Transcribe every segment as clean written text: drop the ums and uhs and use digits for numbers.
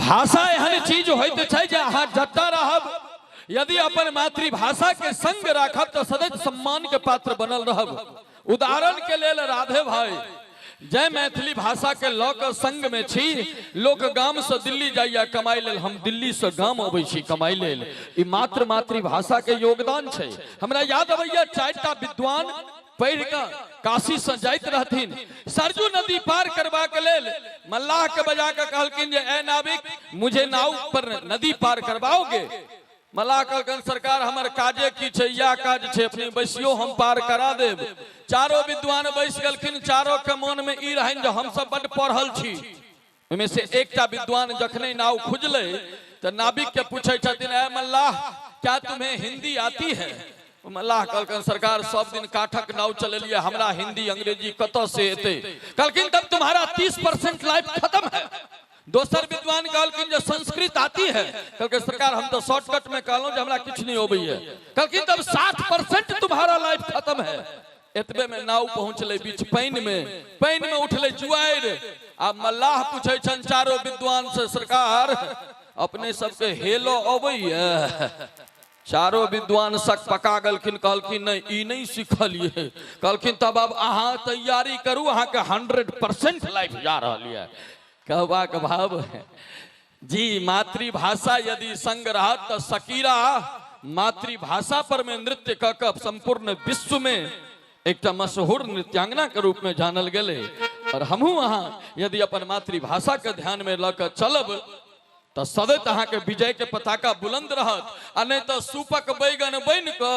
भाषा एहन चीज होते छै जे अहाँ जतऽ रहब यदि अपन मातृभाषा के संग राखब तो सदैव सम्मान के पात्र बनल रहब। उदाहरण के लेल राधे भाई जय मैथिली भाषा के लौक संग में छी, लोग गाम से दिल्ली जाइया कमाई लेल, हम दिल्ली से गाम अबै छी कमाई लेल। ई मातृभाषा के योगदान छै। हमरा याद अबैया 4टा विद्वान पढ़ के काशी से जाइत रहथिन, सरजू नदी पार करबा के लेल मल्लाह के बजा के कहलकिन जे ए नाविक मुझे नाव पर नदी पार करवाओगे। मल्लाह कहलकन सरकार हमर काजे की छै, या काज छै, अपने बैसियो हम पार करा देब। चारों विद्वान बैस गेलखिन, चारों के मन में ई रहन जे हम सब बड़ पढ़ल छी। ओमे से एकटा विद्वान जखने नाव खुजले तो नाविक के पूछे छथिन ए मल्लाह क्या तुम्हें हिंदी आती है? मल्लाह कहलकन सरकार सब दिन काठक नाव चलेलिए, हमरा हिंदी अंग्रेजी कत से एते। कहलकिन तब तुम्हारा 30% लाइफ खत्म है। दोसर विद्वान कहलकिन जो संस्कृत आती है। कहलकिन सरकार हम तो शॉर्टकट में कहलौं जे हमरा कुछ नहीं होबै है। कहलकिन तब 60% तुम्हारा लाइफ खत्म है। एतबे में नाव पहुंचले बीच पानी में उठले जुआर। अब मल्लाह पूछे छन चारों विद्वान से सरकार अपने सबके हेलो अबै है? चारों विद्वान शक पका गलखिन, कहलखिन नहीं ई नहीं सिखलिए। कहलखिन तब अब अहाँ तैयारी करू, अहाँ के 100% लाइफ जा रही है। कहबाक भाव जी मातृभाषा यदि संग रहत तो शकीरा मातृभाषा पर में नृत्य कऽ संपूर्ण विश्व में एक मशहूर नृत्यांगना के रूप में जानल गए। और हमहू अहाँ यदि अपन मातृभाषा के ध्यान में लऽ चलब तो सदैव अहाँ के विजय के पताका बुलंद रहत। आ नहीं तो सूपक बैगन बन के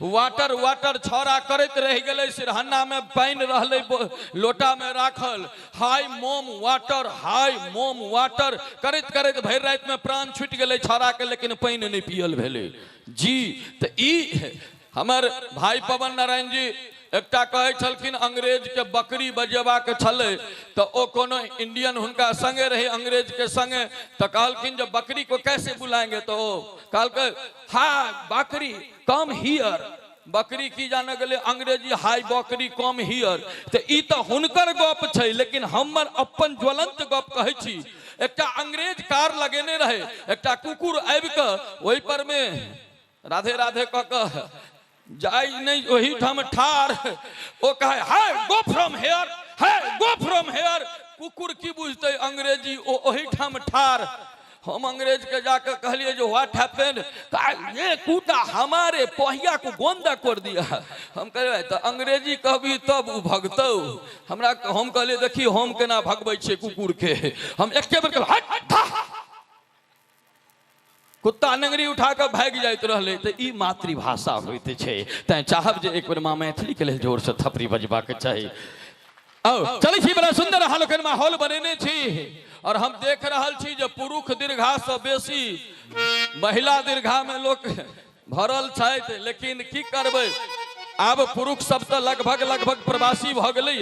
वाटर वाटर छौरा करत रह गए, सिरहन्ना में पानी रहले लोटा में राखल, हाय मोम वाटर करत करत भर रात में प्राण छूट गए छौरा के, लेकिन पानी नहीं पियल भेले जी। तो ई हमर भाई पवन नारायण जी एकटा कहे छलखिन अंग्रेज के बकरी बजेबा के छले तो ओ कोनो इंडियन हुनका संगे रहे अंग्रेज के संगे, तो कहलखिन जो बकरी को कैसे बुलाएंगे? तो कहलके हाय बकरी कम हियर। बकरी की जाने गले अंग्रेजी हाय बकरी कम हियर। तो ई तो हुनकर गप छै, लेकिन हमर अपन ज्वलंत गप कहे छी। एकटा अंग्रेज कार लगेने रहे, एकटा कुकुर आबि के ओहि पर में राधे राधे कह के जाय नहीं वही ठाम ठार। ओ कहे हाय गो फ्रॉम हेयर, हाय गो फ्रॉम हेयर। कुकुर की बुझते अंग्रेजी, ओ वही ठाम ठार। हम अंग्रेज के जाकर कहलिए जो व्हाट हैपेंड? ये कूटा हमारे पहिया को गोंदा कर दिया। हम कहे तो अंग्रेजी कहबी तब उ भगतौ हमरा। हम कहलिए देखिए हम केना भगबै छे कुकुर के। हम एके बेर कहब हट, कुत्ता नंगरी उठा कर भाग जाइत रहले। तो ई मातृभाषा होते छे। तैं चाहब जे एक बेर माँ मैथिली के लिए जोर से थपरी बजबा के चाही। आओ चलै छी, बड़ा सुंदर हालकन माहौल बनेने छी। और हम देख रहल छी जे पुरुष दीर्घा से बेसी महिला दीर्घा में लोग भरल छथि, लेकिन की करबै आब पुरुष सब तो लगभग प्रवासी भ गेलै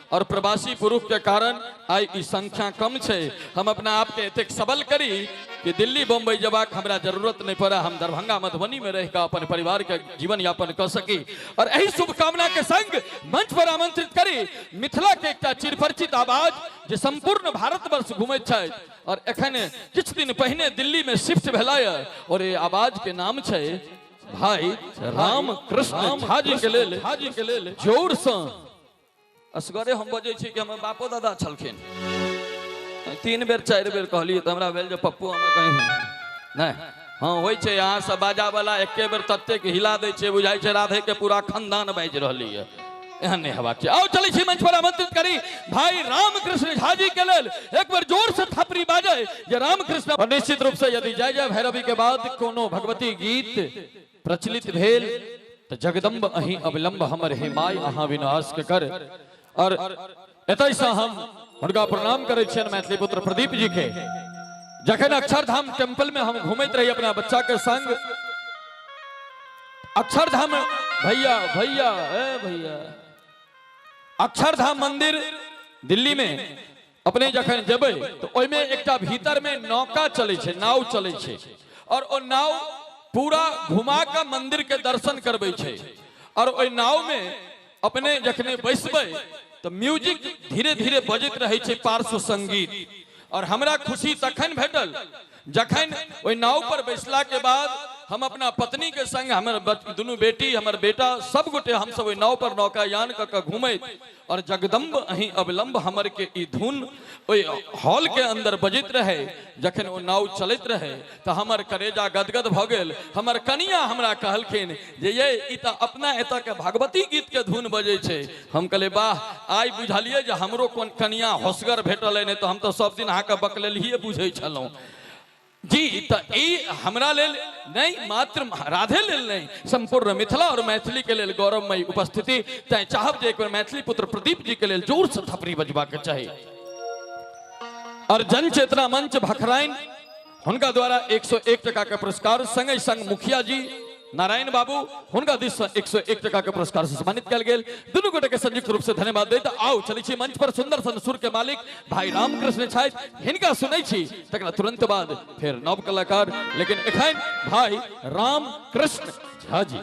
और प्रवासी पुरुष के कारण आई ई संख्या कम छे। हम अपना आप के एतेक सबल करी कि दिल्ली बम्बई जबाक हमरा जरूरत नहीं पड़ा। हम दरभंगा मधुबनी में रह अपन परिवार के जीवन यापन कर सकी। और यही शुभकामना के संग मंच पर आमंत्रित करी मिथिला के एक चिरपरिचित आवाज जे संपूर्ण भारतवर्ष घूमैत छै और एखन किछ दिन पहिने दिल्ली में शिफ्ट भेलाय। और ये आवाज के नाम छै भाई रामकृष्ण झा जी के लेल जोर से असगरे हम बजे छी कि हमर बापो दादा छलखिन। 3 बेर 4 बेर कहलिए तो हमरा भेल जे पप्पू हमें कहीं नहीं। हाँ होइ छै यहाँ से बाजा वाला एके बेर तत्ते के हिला दै छै, बुझाई छै राधे के पूरा खानदान बाज रहली है। एहन नहीं हेबाक छै। आओ चलै छी मंच पर आमंत्रित करी भाई रामकृष्ण झा जी के लेल एक बार जोर से थपरी बाजे जे रामकृष्ण। और निश्चित रूप से यदि जय जय भैरवी के बाद कोनो भगवती गीत प्रचलित भेल तो जगदम्ब अही अवलंब हमर हिमाय अहाँ विनाश के कर। और एतैसे हम हुनका प्रणाम करे छियन मैथिली पुत्र प्रदीप जी के। जखन अक्षरधाम टेम्पल में हम घूमत रही अपना बच्चा के संग, अक्षरधाम भैया अक्षरधाम मंदिर दिल्ली में अपने जखन जेबै तो ओइ में एकटा भीतर में नौका चले छे, नाव चले छे। और ओ नाव पूरा घुमा के मंदिर के दर्शन करबै छे। और ओइ नाव में अपने जखने बैसबै तो म्यूजिक धीरे धीरे बजत रहे छे, पार्श्व संगीत। और हमरा खुशी तखन भेटल जखन ओइ नाव पर बैसला के बाद हम अपना पत्नी के संग हमर दुनू बेटी हमर बेटा सब गोटे हम सब ओइ नाव पर नौकायान क के घूमैत और जगदम्ब अहीं अविलंब हमर के ई धुन ओइ हॉल के अंदर बजैत रहे। जखन ओ नाव चलैत रहे तो हमर करेजा गदगद भ गेल। हमर कनिया हमरा कहलखिन जे ये ई त अपना एतऽ के भगवती गीत के धुन बजै छै। हम कहले वाह आइ बुझलिए जे हमरो कोन कनिया होसगर भेटल है, नहीं तो हम तो सब दिन अहाँ के बकलेलिए बुझै छलहुँ जी। तो हमरा लेल नहीं मात्र राधे लेल नहीं संपूर्ण मिथिला और मैथिली के लेल गौरवमयी उपस्थिति। तैं चाहब जे एक बार मैथिली पुत्र प्रदीप जी के लेल जोर से थपड़ी बजबा के चाहिए। और जन चेतना मंच भखराइन हुनका द्वारा 101 टका के पुरस्कार संगे संग मुखिया जी नारायण बाबू हुनका दिस 101 टका के पुरस्कार से सम्मानित कल गेल। दुनू गोटे के संयुक्त रूप से धन्यवाद देता। आओ चली छी मंच पर सुंदर सन सुर के मालिक भाई रामकृष्ण छथि, हिनका सुनै छी तकरा तुरंत बाद फिर नव कलाकार, लेकिन एखन भाई रामकृष्ण झा जी।